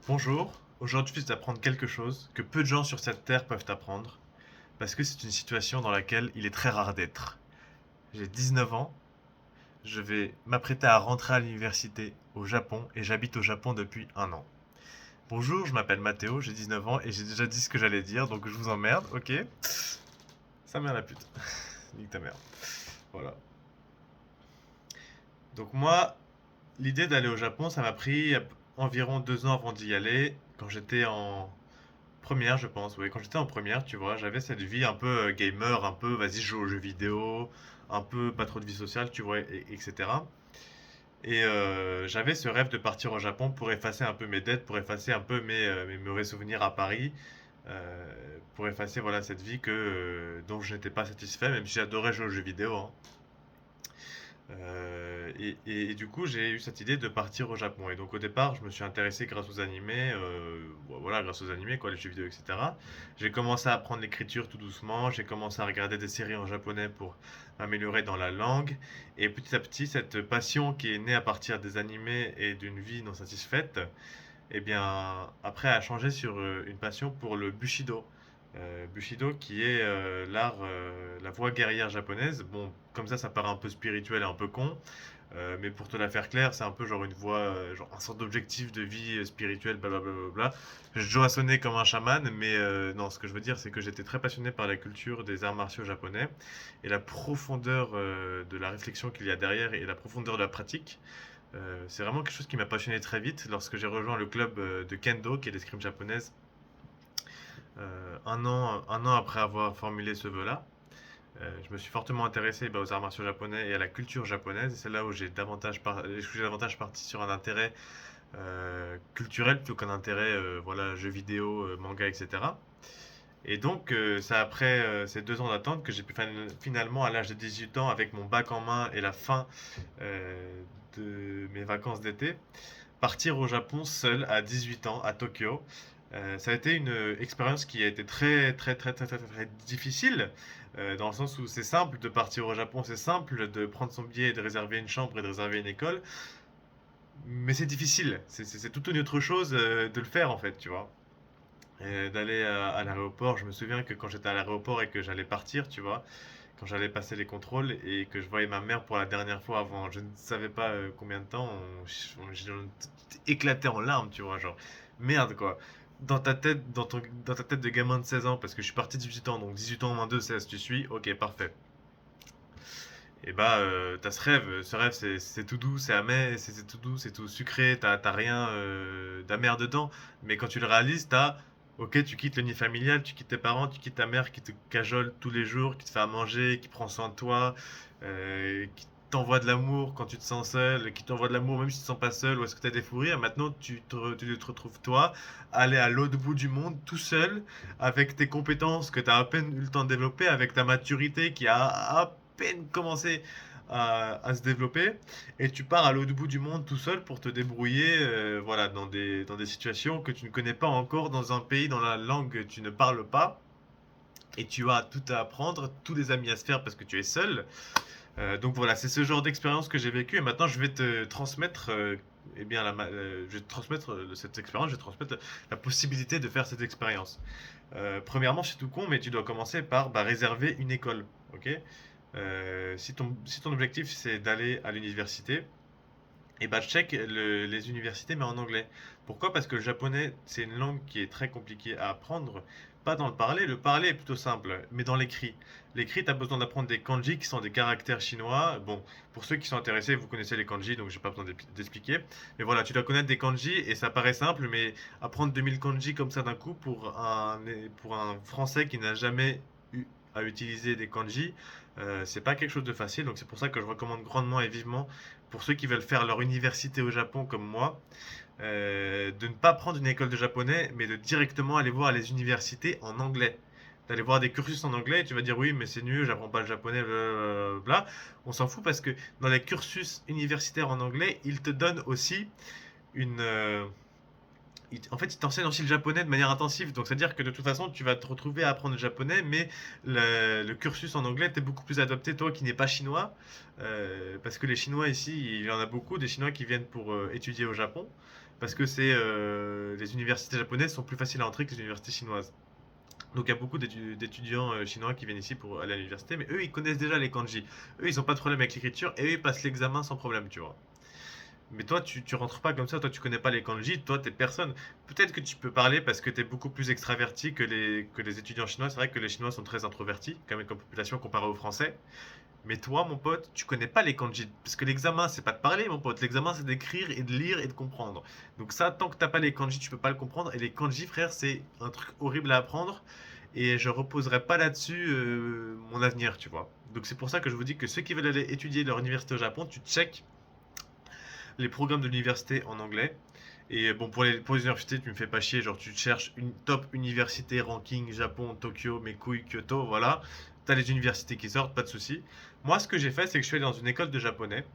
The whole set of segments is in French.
Bonjour, aujourd'hui je vais t'apprendre quelque chose que peu de gens sur cette terre peuvent apprendre, parce que c'est une situation dans laquelle il est très rare d'être. J'ai 19 ans, je vais m'apprêter à rentrer à l'université au Japon et j'habite au Japon depuis un an. Bonjour, je m'appelle Mathéo, j'ai 19 ans et j'ai déjà dit ce que j'allais dire, donc je vous emmerde, ok? Ça mère la pute. Nique ta mère. Voilà. Donc moi, l'idée d'aller au Japon, ça m'a pris environ 2 ans avant d'y aller, quand j'étais en première, je pense, oui. Quand j'étais en première, tu vois, j'avais cette vie un peu gamer, un peu vas-y, je joue aux jeux vidéo, un peu pas trop de vie sociale, tu vois, etc. Et j'avais ce rêve de partir au Japon pour effacer un peu mes dettes, pour effacer un peu mes mauvais souvenirs à Paris, pour effacer voilà cette vie dont je n'étais pas satisfait, même si j'adorais jouer aux jeux vidéo, hein. Et du coup, j'ai eu cette idée de partir au Japon. Et donc, au départ, je me suis intéressé grâce aux animés, voilà, grâce aux animés, quoi, les jeux vidéo, etc. J'ai commencé à apprendre l'écriture tout doucement. J'ai commencé à regarder des séries en japonais pour m'améliorer dans la langue. Et petit à petit, cette passion qui est née à partir des animés et d'une vie non satisfaite, eh bien, après, a changé sur une passion pour le Bushido. Bushido qui est l'art, la voie guerrière japonaise. Bon, comme ça paraît un peu spirituel et un peu con, mais pour te la faire claire, c'est un peu genre une voie, genre un sorte d'objectif de vie spirituel, blablabla. Je dois sonner comme un chaman, mais non, ce que je veux dire, c'est que j'étais très passionné par la culture des arts martiaux japonais et la profondeur de la réflexion qu'il y a derrière et la profondeur de la pratique. C'est vraiment quelque chose qui m'a passionné très vite lorsque j'ai rejoint le club de Kendo, qui est l'escrime japonaise, un an après avoir formulé ce vœu-là. Je me suis fortement intéressé aux arts martiaux japonais et à la culture japonaise. Et c'est là où j'ai davantage parti sur un intérêt culturel plutôt qu'un intérêt voilà, jeux vidéo, manga, etc. Et donc, c'est après ces 2 ans d'attente que j'ai pu finalement, à l'âge de 18 ans, avec mon bac en main et la fin de mes vacances d'été, partir au Japon seul à 18 ans, à Tokyo. Ça a été une expérience qui a été très, très, très, très, très, très, très difficile, dans le sens où c'est simple de partir au Japon, c'est simple de prendre son billet et de réserver une chambre et de réserver une école, mais c'est difficile. C'est toute une autre chose de le faire, en fait, tu vois. D'aller à l'aéroport, je me souviens que quand j'étais à l'aéroport et que j'allais partir, tu vois, quand j'allais passer les contrôles et que je voyais ma mère pour la dernière fois avant je ne savais pas combien de temps, j'ai éclaté en larmes, tu vois, genre merde quoi. Dans ta tête de gamin de 16 ans, parce que je suis parti 18 ans, donc 18 ans moins 2, 16, tu suis, ok, parfait. Et t'as ce rêve c'est tout doux, c'est amer, c'est tout doux, c'est tout sucré, t'as rien d'amer dedans, mais quand tu le réalises, ok, tu quittes le nid familial, tu quittes tes parents, tu quittes ta mère qui te cajole tous les jours, qui te fait à manger, qui prend soin de toi, qui t'envoie de l'amour quand tu te sens seul, qui t'envoie de l'amour même si tu te sens pas seul, ou est-ce que t'as des fous rires, maintenant tu te retrouves toi, aller à l'autre bout du monde, tout seul, avec tes compétences que t'as à peine eu le temps de développer, avec ta maturité qui a à peine commencé à se développer et tu pars à l'autre bout du monde tout seul pour te débrouiller voilà, dans des situations que tu ne connais pas encore, dans un pays dans la langue que tu ne parles pas et tu as tout à apprendre, tous des amis à se faire parce que tu es seul. Donc voilà, c'est ce genre d'expérience que j'ai vécu et maintenant je vais te transmettre je vais te transmettre cette expérience, je vais te transmettre la possibilité de faire cette expérience. Premièrement, c'est tout con, mais tu dois commencer par réserver une école. Ok. Si ton objectif c'est d'aller à l'université, et check les universités mais en anglais. Pourquoi? Parce que le japonais c'est une langue qui est très compliquée à apprendre. Pas dans le parler est plutôt simple, mais dans l'écrit. L'écrit, tu as besoin d'apprendre des kanji qui sont des caractères chinois. Bon, pour ceux qui sont intéressés, vous connaissez les kanji, donc j'ai pas besoin d'expliquer. Mais voilà, tu dois connaître des kanji et ça paraît simple, mais apprendre 2000 kanji comme ça d'un coup pour un français qui n'a jamais eu à utiliser des kanji, c'est pas quelque chose de facile. Donc c'est pour ça que je recommande grandement et vivement pour ceux qui veulent faire leur université au Japon comme moi, de ne pas prendre une école de japonais, mais de directement aller voir les universités en anglais. D'aller voir des cursus en anglais et tu vas dire oui, mais c'est nul, j'apprends pas le japonais, blablabla. On s'en fout parce que dans les cursus universitaires en anglais, ils te donnent aussi une, en fait, ils t'enseignent aussi le japonais de manière intensive. Donc, c'est-à-dire que de toute façon, tu vas te retrouver à apprendre le japonais, mais le cursus en anglais t'es beaucoup plus adapté, toi qui n'es pas chinois. Parce que les Chinois ici, il y en a beaucoup, des Chinois qui viennent pour étudier au Japon. parce que les universités japonaises sont plus faciles à entrer que les universités chinoises. Donc il y a beaucoup d'étudiants chinois qui viennent ici pour aller à l'université, mais eux ils connaissent déjà les kanji. Eux ils ont pas de problème avec l'écriture et eux ils passent l'examen sans problème, tu vois. Mais toi tu rentres pas comme ça, toi tu connais pas les kanji, toi t'es personne. Peut-être que tu peux parler parce que t'es beaucoup plus extraverti que les étudiants chinois. C'est vrai que les Chinois sont très introvertis, quand même comme population comparée aux Français. Mais toi, mon pote, tu connais pas les kanji. Parce que l'examen, c'est pas de parler, mon pote. L'examen, c'est d'écrire et de lire et de comprendre. Donc ça, tant que t'as pas les kanji, tu peux pas le comprendre. Et les kanji, frère, c'est un truc horrible à apprendre. Et je reposerai pas là-dessus mon avenir, tu vois. Donc c'est pour ça que je vous dis que ceux qui veulent aller étudier leur université au Japon, tu check les programmes de l'université en anglais. Et bon, pour les universités, tu me fais pas chier, genre tu cherches une top université, ranking, Japon, Tokyo, mes couilles, Kyoto, voilà. T'as les universités qui sortent, pas de souci. Moi, ce que j'ai fait, c'est que je suis allé dans une école de japonais.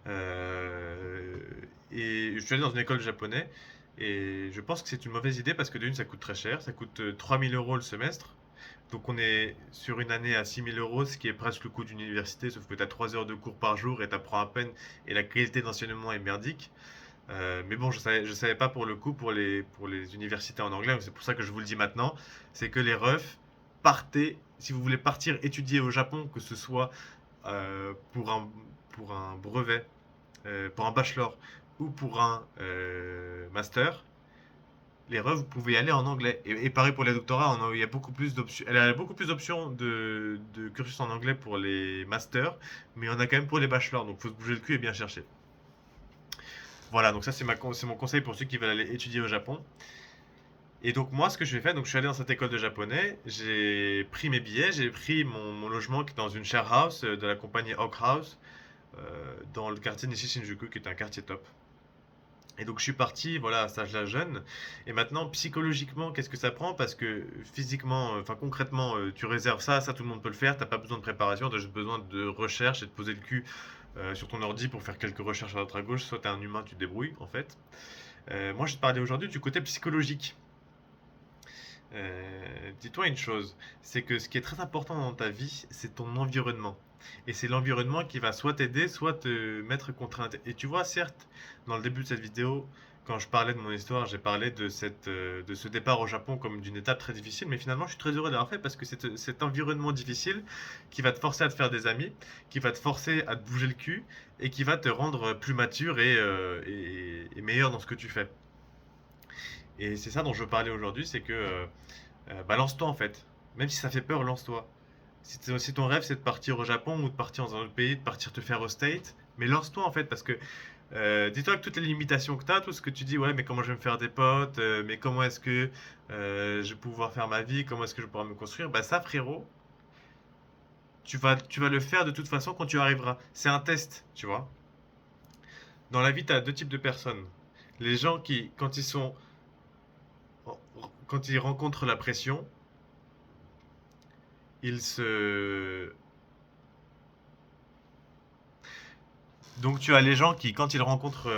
euh, et je suis allé dans une école de japonais. Et je pense que c'est une mauvaise idée parce que d'une, ça coûte très cher. Ça coûte 3 000 € le semestre. Donc on est sur une année à 6 000 €, ce qui est presque le coût d'une université, sauf que tu as 3 heures de cours par jour et tu apprends à peine, et la qualité d'enseignement est merdique. Mais bon, je savais pas pour le coup pour les universités en anglais, c'est pour ça que je vous le dis maintenant, c'est que les refs, partez, si vous voulez partir étudier au Japon, que ce soit euh, pour un, pour un brevet, pour un bachelor ou pour un master, les refs, vous pouvez y aller en anglais. Et pareil pour les doctorats, il y a beaucoup plus d'options. Elle a beaucoup plus d'options de cursus en anglais pour les masters, mais il y en a quand même pour les bachelors, donc il faut se bouger le cul et bien chercher. Voilà, donc ça c'est mon conseil pour ceux qui veulent aller étudier au Japon. Et donc moi, ce que je vais faire, donc je suis allé dans cette école de japonais, j'ai pris mes billets, j'ai pris mon logement qui est dans une share house de la compagnie Oak House, dans le quartier Nishi Shinjuku, qui est un quartier top. Et donc je suis parti, voilà, à cet âge-là jeune. Et maintenant, psychologiquement, qu'est-ce que ça prend? Parce que physiquement, enfin concrètement, tu réserves ça tout le monde peut le faire. T'as pas besoin de préparation, t'as juste besoin de recherche et de poser le cul sur ton ordi pour faire quelques recherches à droite à gauche. Soit t'es un humain, tu te débrouilles en fait. Moi, je vais te parler aujourd'hui du côté psychologique. Dis-toi une chose, c'est que ce qui est très important dans ta vie, c'est ton environnement. Et c'est l'environnement qui va soit t'aider, soit te mettre contrainte. Et tu vois, certes, dans le début de cette vidéo, quand je parlais de mon histoire, j'ai parlé de ce départ au Japon comme d'une étape très difficile, mais finalement, je suis très heureux d'avoir fait parce que c'est cet environnement difficile qui va te forcer à te faire des amis, qui va te forcer à te bouger le cul et qui va te rendre plus mature et meilleur dans ce que tu fais. Et c'est ça dont je veux parler aujourd'hui, c'est que bah, lance-toi en fait. Même si ça fait peur, lance-toi. Si ton rêve c'est de partir au Japon ou de partir dans un autre pays, de partir te faire au State, mais lance-toi en fait parce que dis-toi que toutes les limitations que tu as, tout ce que tu dis, ouais, mais comment je vais me faire des potes, mais comment est-ce que je vais pouvoir faire ma vie, comment est-ce que je vais pouvoir me construire, bah ça frérot, tu vas le faire de toute façon quand tu arriveras. C'est un test, tu vois. Dans la vie, tu as deux types de personnes. Les gens qui, quand ils rencontrent la pression, ils se... Donc tu as les gens qui, quand ils rencontrent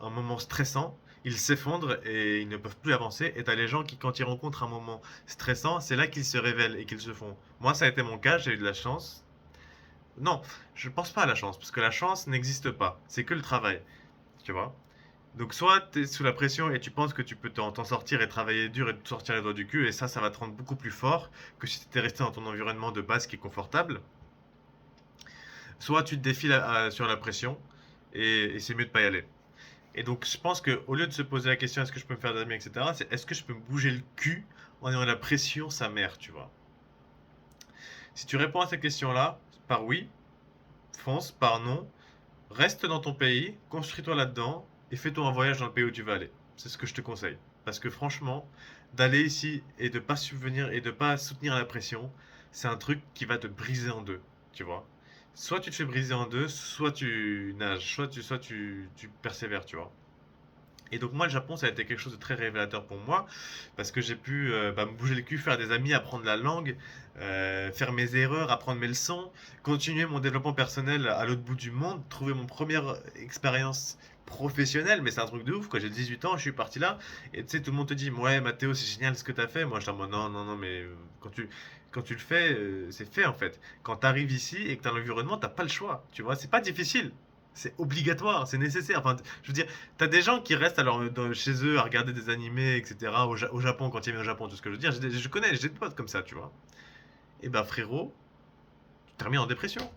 un moment stressant, ils s'effondrent et ils ne peuvent plus avancer. Et tu as les gens qui, quand ils rencontrent un moment stressant, c'est là qu'ils se révèlent et qu'ils se font. Moi, ça a été mon cas, j'ai eu de la chance. Non, je pense pas à la chance, parce que la chance n'existe pas. C'est que le travail, tu vois. Donc soit tu es sous la pression et tu penses que tu peux t'en sortir et travailler dur et te sortir les doigts du cul, et ça va te rendre beaucoup plus fort que si tu étais resté dans ton environnement de base qui est confortable. Soit tu te défiles sur la pression et c'est mieux de pas y aller. Et donc je pense qu'au lieu de se poser la question est-ce que je peux me faire des amis, etc., c'est est-ce que je peux me bouger le cul en ayant la pression, sa mère, tu vois. Si tu réponds à cette question-là, par oui, fonce, par non, reste dans ton pays, construis-toi là-dedans et fais-toi un voyage dans le pays où tu vas aller. C'est ce que je te conseille. Parce que franchement, d'aller ici et de pas subvenir et de pas soutenir la pression, c'est un truc qui va te briser en deux, tu vois. Soit tu te fais briser en deux, soit tu nages, tu persévères, tu vois. Et donc moi, le Japon, ça a été quelque chose de très révélateur pour moi, parce que j'ai pu bah, me bouger le cul, faire des amis, apprendre la langue, faire mes erreurs, apprendre mes leçons, continuer mon développement personnel à l'autre bout du monde, trouver mon première expérience professionnelle, mais c'est un truc de ouf, quoi. J'ai 18 ans, je suis parti là, et tu sais, tout le monde te dit, ouais, Mathéo, c'est génial ce que tu as fait. Moi, je dis, non, non, non, mais quand tu le fais, c'est fait en fait. Quand tu arrives ici et que tu as l'environnement, t'as pas le choix, tu vois, c'est pas difficile. C'est obligatoire, c'est nécessaire. Enfin, je veux dire, t'as des gens qui restent alors chez eux à regarder des animés, etc. Au Japon, quand ils viennent au Japon, tout ce que je veux dire. Je connais, j'ai des potes comme ça, tu vois. Et ben frérot, tu termines en dépression.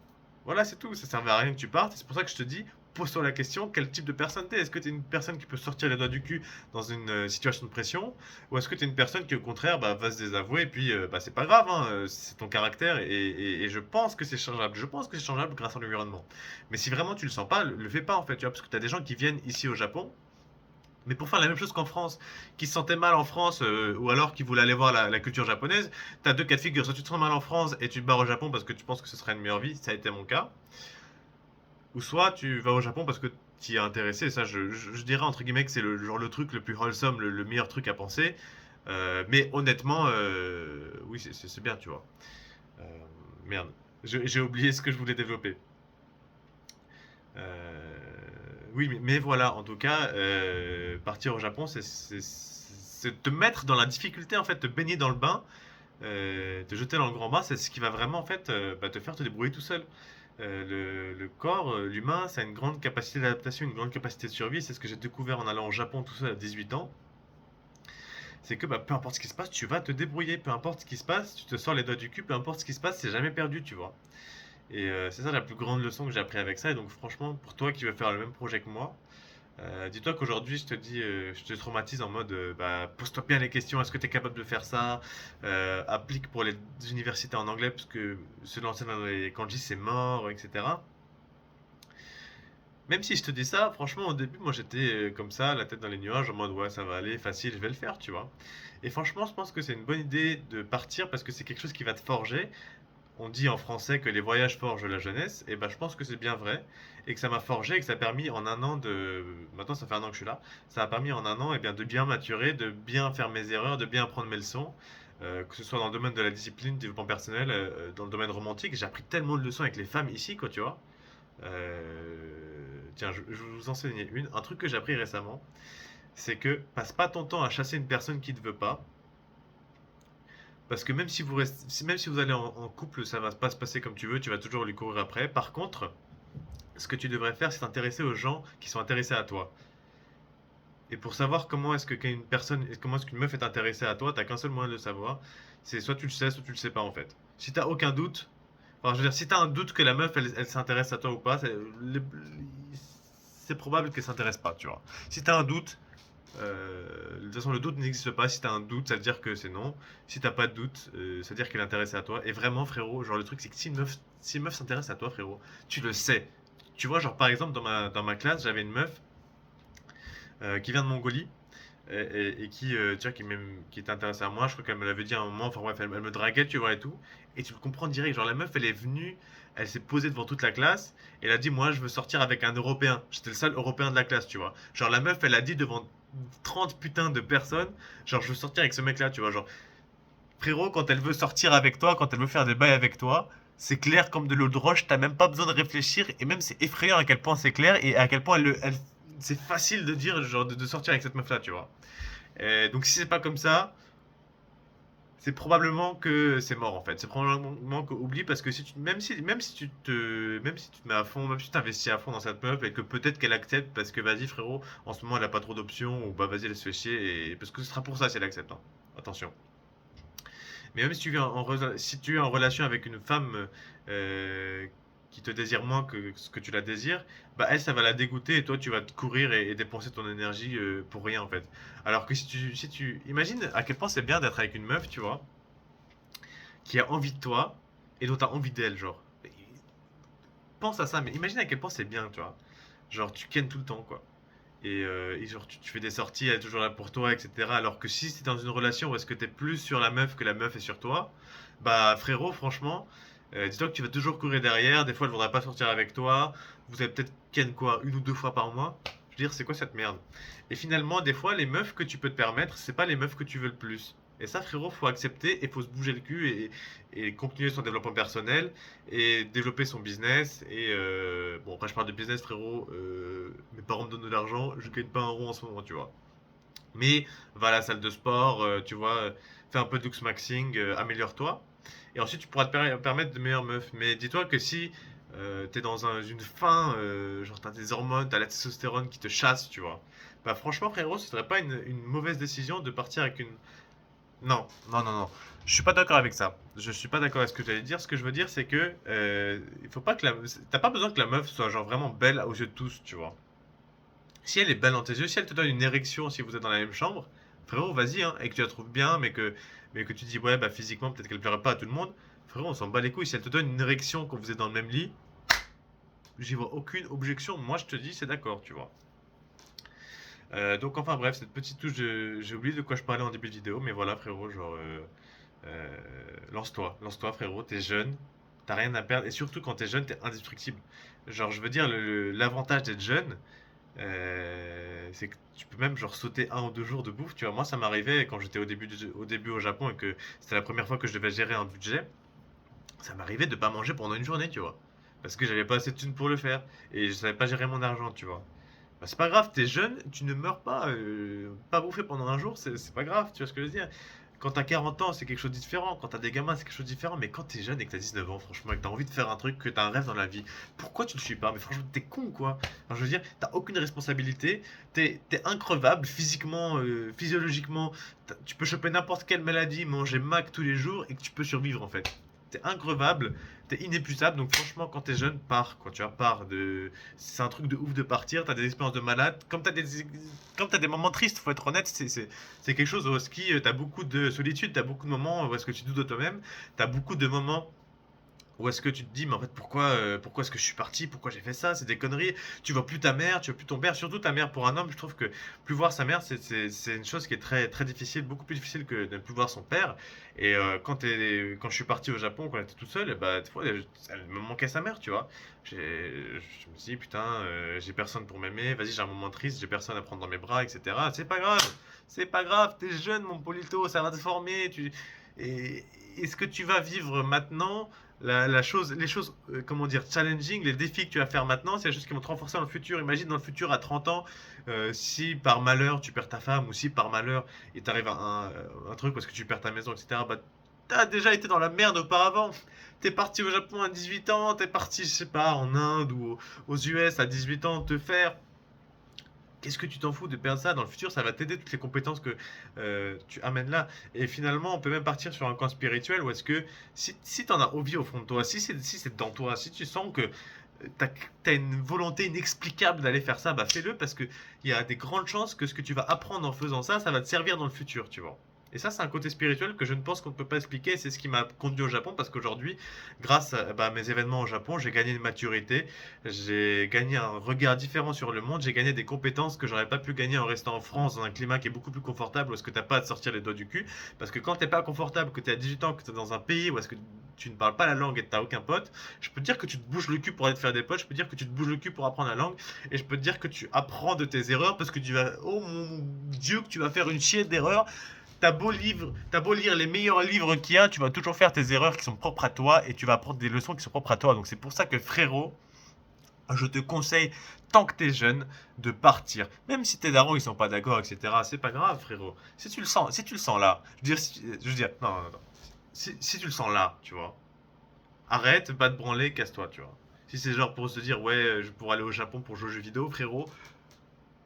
Voilà, c'est tout. Ça servait à rien que tu partes. C'est pour ça que je te dis, pose-toi la question, quel type de personne t'es? Est-ce que t'es une personne qui peut sortir les doigts du cul dans une situation de pression? Ou est-ce que t'es une personne qui, au contraire, bah, va se désavouer et puis, bah, c'est pas grave, hein, c'est ton caractère et je pense que c'est changeable. Je pense que c'est changeable grâce à l'environnement. Mais si vraiment tu le sens pas, le fais pas en fait, tu vois, parce que t'as des gens qui viennent ici au Japon, mais pour faire la même chose qu'en France, qui se sentaient mal en France, ou alors qui voulaient aller voir la culture japonaise, t'as deux cas de figure. Soit tu te sens mal en France et tu te barres au Japon parce que tu penses que ce serait une meilleure vie, ça a été mon cas. Ou soit tu vas au Japon parce que tu y es intéressé. Ça, je dirais entre guillemets que c'est le, genre le truc le plus wholesome, le meilleur truc à penser. Mais honnêtement, oui, c'est bien, tu vois. Euh, Merde, j'ai oublié ce que je voulais développer. Oui, mais voilà, en tout cas, partir au Japon, c'est te mettre dans la difficulté, en fait, te baigner dans le bain, te jeter dans le grand bain, c'est ce qui va vraiment, en fait, bah, te faire te débrouiller tout seul. Le corps, l'humain, ça a une grande capacité d'adaptation, une grande capacité de survie. C'est ce que j'ai découvert en allant au Japon tout seul à 18 ans. C'est que bah, peu importe ce qui se passe, tu vas te débrouiller. Peu importe ce qui se passe, tu te sors les doigts du cul. Peu importe ce qui se passe, c'est jamais perdu, tu vois. Et c'est ça la plus grande leçon que j'ai appris avec ça. Et donc franchement, pour toi qui veux faire le même projet que moi, dis-toi qu'aujourd'hui, je te dis, je te traumatise en mode, bah, pose-toi bien les questions. Est-ce que tu es capable de faire ça? Applique pour les universités en anglais, parce que se lancer dans les kanji, c'est mort, etc. Même si je te dis ça, franchement, au début, moi j'étais comme ça, la tête dans les nuages, en mode ouais, ça va aller, facile, je vais le faire, tu vois. Et franchement, je pense que c'est une bonne idée de partir parce que c'est quelque chose qui va te forger. On dit en français que les voyages forgent la jeunesse, et ben je pense que c'est bien vrai, et que ça m'a forgé, et que ça a permis en un an de. Maintenant, ça fait un an que je suis là, ça a permis en un an de bien maturer, de bien faire mes erreurs, de bien apprendre mes leçons. Que ce soit dans le domaine de la discipline, développement personnel, dans le domaine romantique, j'ai appris tellement de leçons avec les femmes ici, quoi, tu vois. Tiens, je vais vous enseigner une. Un truc que j'ai appris récemment, c'est que passe pas ton temps à chasser une personne qui ne te veut pas. Parce que même si vous restez, même si vous allez en couple, ça va pas se passer comme tu veux, tu vas toujours lui courir après. Par contre, ce que tu devrais faire, c'est t'intéresser aux gens qui sont intéressés à toi. Et pour savoir comment est-ce que qu'une personne, comment est-ce qu'une meuf est intéressée à toi, t'as qu'un seul moyen de le savoir, c'est soit tu le sais, soit tu le sais pas en fait. Si t'as aucun doute, enfin je veux dire, si t'as un doute que la meuf elle s'intéresse à toi ou pas, c'est probable qu'elle s'intéresse pas, tu vois. Si t'as un doute, de toute façon, le doute n'existe pas. Si t'as un doute, ça veut dire que c'est non. Si t'as pas de doute, ça veut dire qu'elle est intéressée à toi. Et vraiment, frérot, genre le truc, c'est que si une meuf s'intéresse à toi, frérot, tu le sais. Tu vois, genre par exemple, dans ma classe, j'avais une meuf qui vient de Mongolie et qui, tu vois, qui était intéressée à moi. Je crois qu'elle me l'avait dit à un moment. Enfin bref, elle me draguait, tu vois, et tout. Et tu le comprends direct. Genre la meuf, elle est venue, elle s'est posée devant toute la classe. Et elle a dit, moi, je veux sortir avec un Européen. J'étais le seul Européen de la classe, tu vois. Genre la meuf, elle a dit devant 30 putains de personnes, genre, je veux sortir avec ce mec-là, tu vois. Genre, frérot, quand elle veut sortir avec toi, quand elle veut faire des bails avec toi, c'est clair comme de l'eau de roche, t'as même pas besoin de réfléchir, et même c'est effrayant à quel point c'est clair, et à quel point c'est facile de dire, genre, de sortir avec cette meuf-là, tu vois. Donc si c'est pas comme ça, c'est probablement que c'est mort en fait. C'est probablement que oublie parce que si tu, même si tu te mets à fond, même si tu t'investis à fond dans cette meuf et que peut-être qu'elle accepte parce que vas-y frérot, en ce moment elle a pas trop d'options ou bah vas-y elle se fait chier et parce que ce sera pour ça si elle accepte. Hein. Attention. Mais même si tu es si tu es en relation avec une femme qui te désire moins que ce que tu la désires, bah elle, ça va la dégoûter et toi, tu vas te courir et dépenser ton énergie pour rien en fait. Alors que si tu imagines à quel point c'est bien d'être avec une meuf, tu vois, qui a envie de toi et dont tu as envie d'elle, genre. Pense à ça, mais imagine à quel point c'est bien, tu vois. Genre, tu kennes tout le temps, quoi. Et genre, tu fais des sorties, elle est toujours là pour toi, etc. Alors que si c'est dans une relation où est-ce que t'es plus sur la meuf que la meuf est sur toi, bah frérot, franchement, dis-toi que tu vas toujours courir derrière. Des fois, elle voudra pas sortir avec toi. Vous avez peut-être ken quoi, une ou deux fois par mois. Je veux dire, c'est quoi cette merde? Et finalement, des fois, les meufs que tu peux te permettre, c'est pas les meufs que tu veux le plus. Et ça, frérot, faut accepter et faut se bouger le cul et continuer son développement personnel et développer son business. Et bon, après, je parle de business, frérot. Mes parents me donnent de l'argent, je gagne pas un rond en ce moment, tu vois. Mais va à la salle de sport, tu vois, fais un peu de maxing, améliore-toi. Et ensuite, tu pourras te permettre de meilleures meufs. Mais dis-toi que si t'es dans une faim, genre t'as des hormones, t'as la testostérone qui te chasse, tu vois. Bah franchement frérot, ce serait pas une mauvaise décision de partir avec une... Non, non, non, non. Je suis pas d'accord avec ça. Je suis pas d'accord avec ce que tu allais dire. Ce que je veux dire, c'est que il faut pas que la... T'as pas besoin que la meuf soit genre vraiment belle aux yeux de tous, tu vois. Si elle est belle dans tes yeux, si elle te donne une érection si vous êtes dans la même chambre, frérot, vas-y, hein, et que tu la trouves bien, mais que tu dis, ouais, bah physiquement, peut-être qu'elle plairait pas à tout le monde, frérot, on s'en bat les couilles. Si elle te donne une érection quand vous êtes dans le même lit, j'y vois aucune objection. Moi, je te dis, c'est d'accord, tu vois. Donc, enfin, bref, cette petite touche, j'ai oublié de quoi je parlais en début de vidéo, mais voilà, frérot, genre, lance-toi, frérot, t'es jeune, t'as rien à perdre, et surtout quand t'es jeune, t'es indestructible. Genre, je veux dire, l'avantage d'être jeune, c'est que tu peux même genre sauter 1 ou 2 jours de bouffe. Tu vois, moi ça m'arrivait quand j'étais au début au Japon et que c'était la première fois que je devais gérer un budget. Ça m'arrivait de pas manger pendant une journée, tu vois. Parce que j'avais pas assez de thunes pour le faire et je savais pas gérer mon argent, tu vois. Bah, c'est pas grave, t'es jeune, tu ne meurs pas. Pas bouffer pendant un jour, c'est pas grave, tu vois ce que je veux dire. Quand t'as 40 ans, c'est quelque chose de différent. Quand t'as des gamins, c'est quelque chose de différent. Mais quand t'es jeune et que t'as 19 ans, franchement, et que t'as envie de faire un truc, que t'as un rêve dans la vie, pourquoi tu le suis pas? Mais franchement, t'es con, quoi. Enfin, je veux dire, t'as aucune responsabilité. T'es increvable physiquement, physiologiquement. Tu peux choper n'importe quelle maladie, manger Mac tous les jours et que tu peux survivre, en fait. T'es increvable, t'es inépuisable. Donc, franchement, quand t'es jeune, pars, quoi. Tu vois, pars de. C'est un truc de ouf de partir. T'as des expériences de malade. Comme t'as des moments tristes, faut être honnête, c'est quelque chose au ski, tu as beaucoup de solitude, tu as beaucoup de moments où est-ce que tu doutes de toi-même, tu as beaucoup de moments où est-ce que tu te dis, mais en fait, pourquoi est-ce que je suis parti, pourquoi j'ai fait ça, c'est des conneries, tu vois plus ta mère, tu vois plus ton père, surtout ta mère pour un homme, je trouve que plus voir sa mère, c'est une chose qui est très, très difficile, beaucoup plus difficile que de ne plus voir son père. Et quand je suis parti au Japon, quand elle était toute seule, bah, des fois, elle me manquait sa mère, tu vois. Je me suis dit, putain, j'ai personne pour m'aimer, vas-y, j'ai un moment triste, j'ai personne à prendre dans mes bras, etc. C'est pas grave, t'es jeune, mon Polito, ça va te former. Et, et ce que tu vas vivre maintenant, les choses, comment dire, challenging, les défis que tu vas faire maintenant, c'est les choses qui vont te renforcer dans le futur. Imagine dans le futur, à 30 ans, si par malheur tu perds ta femme, ou si par malheur il t'arrive un truc parce que tu perds ta maison, etc., bah, t'as déjà été dans la merde auparavant. T'es parti au Japon à 18 ans, t'es parti, je sais pas, en Inde ou aux US à 18 ans te faire. Qu'est-ce que tu t'en fous de perdre ça? Dans le futur, ça va t'aider, toutes les compétences que tu amènes là. Et finalement, on peut même partir sur un camp spirituel où est-ce que si t'en as envie au fond de toi, si c'est dans toi, si tu sens que t'as une volonté inexplicable d'aller faire ça, bah fais-le parce que il y a des grandes chances que ce que tu vas apprendre en faisant ça, ça va te servir dans le futur, tu vois. Et ça, c'est un côté spirituel que je ne pense qu'on ne peut pas expliquer. C'est ce qui m'a conduit au Japon parce qu'aujourd'hui, grâce à bah, mes événements au Japon, j'ai gagné une maturité, j'ai gagné un regard différent sur le monde, j'ai gagné des compétences que j'aurais pas pu gagner en restant en France dans un climat qui est beaucoup plus confortable où est-ce que t'as pas à te sortir les doigts du cul. Parce que quand t'es pas confortable, que t'es à 18 ans, que t'es dans un pays où est-ce que tu ne parles pas la langue et que t'as aucun pote, je peux te dire que tu te bouges le cul pour aller te faire des potes, je peux te dire que tu te bouges le cul pour apprendre la langue, et je peux te dire que tu apprends de tes erreurs parce que tu vas, oh mon Dieu, que tu vas faire une chier d'erreurs. T'as beau lire les meilleurs livres qu'il y a, tu vas toujours faire tes erreurs qui sont propres à toi et tu vas apprendre des leçons qui sont propres à toi. Donc c'est pour ça que frérot, je te conseille, tant que t'es jeune, de partir. Même si tes darons ils sont pas d'accord, etc. C'est pas grave, frérot. Si tu le sens là, je veux dire, non, non, non. Si tu le sens là, tu vois, arrête, va te branler, casse-toi, tu vois. Si c'est genre pour se dire, ouais, je pourrais aller au Japon pour jouer aux jeux vidéo, frérot,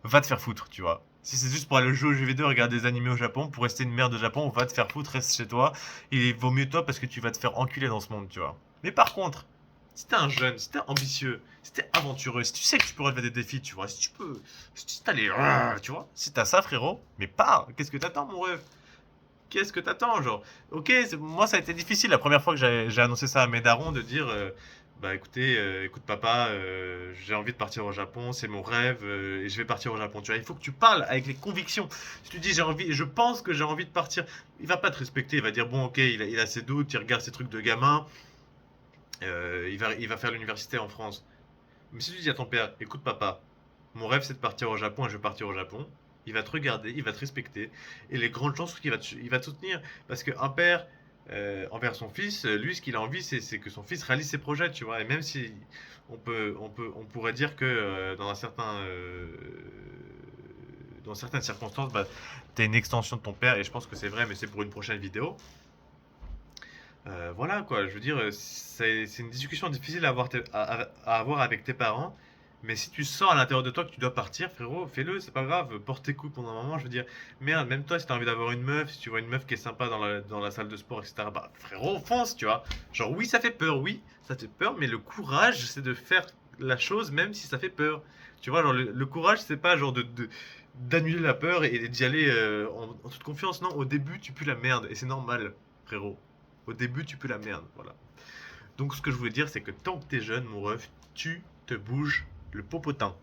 va te faire foutre, tu vois. Si c'est juste pour aller jouer aux jeux vidéo, regarder des animés au Japon, pour rester une merde au Japon, va te faire foutre, reste chez toi. Il vaut mieux toi parce que tu vas te faire enculer dans ce monde, tu vois. Mais par contre, si t'es un jeune, si t'es ambitieux, si t'es aventureux, si tu sais que tu peux relever des défis, tu vois, si tu peux, si t'as les, tu vois, si t'as ça, frérot, mais pars. Qu'est-ce que t'attends, mon rêve? Qu'est-ce que t'attends, genre? Ok, moi ça a été difficile la première fois que j'ai annoncé ça à mes darons de dire, bah écoutez, écoute papa, j'ai envie de partir au Japon, c'est mon rêve, et je vais partir au Japon. Tu vois, il faut que tu parles avec les convictions. Si tu dis j'ai envie, je pense que j'ai envie de partir, il va pas te respecter, il va dire bon ok, il a ses doutes, il regarde ses trucs de gamin, il va faire l'université en France. Mais si tu dis à ton père, écoute papa, mon rêve c'est de partir au Japon et je veux partir au Japon, il va te regarder, il va te respecter, et les grandes chances qu'il va te soutenir. Parce qu'un père, envers son fils, lui ce qu'il a envie c'est que son fils réalise ses projets, tu vois. Et même si on pourrait dire que dans certaines circonstances, bah, t'es une extension de ton père, et je pense que c'est vrai, mais c'est pour une prochaine vidéo. Voilà quoi, je veux dire, c'est une discussion difficile à avoir avec tes parents, mais si tu sens à l'intérieur de toi que tu dois partir, frérot, fais-le, c'est pas grave, porte tes coups pendant un moment, je veux dire, merde, même toi, si t'as envie d'avoir une meuf, si tu vois une meuf qui est sympa dans la salle de sport, etc., bah frérot, fonce, tu vois. Genre, oui, ça fait peur, mais le courage, c'est de faire la chose même si ça fait peur. Tu vois, genre, le courage, c'est pas genre d'annuler la peur et d'y aller en toute confiance, non, au début, tu pues la merde, et c'est normal, frérot. Au début, tu pues la merde, voilà. Donc, ce que je voulais dire, c'est que tant que t'es jeune, mon ref, tu te bouges le popotin.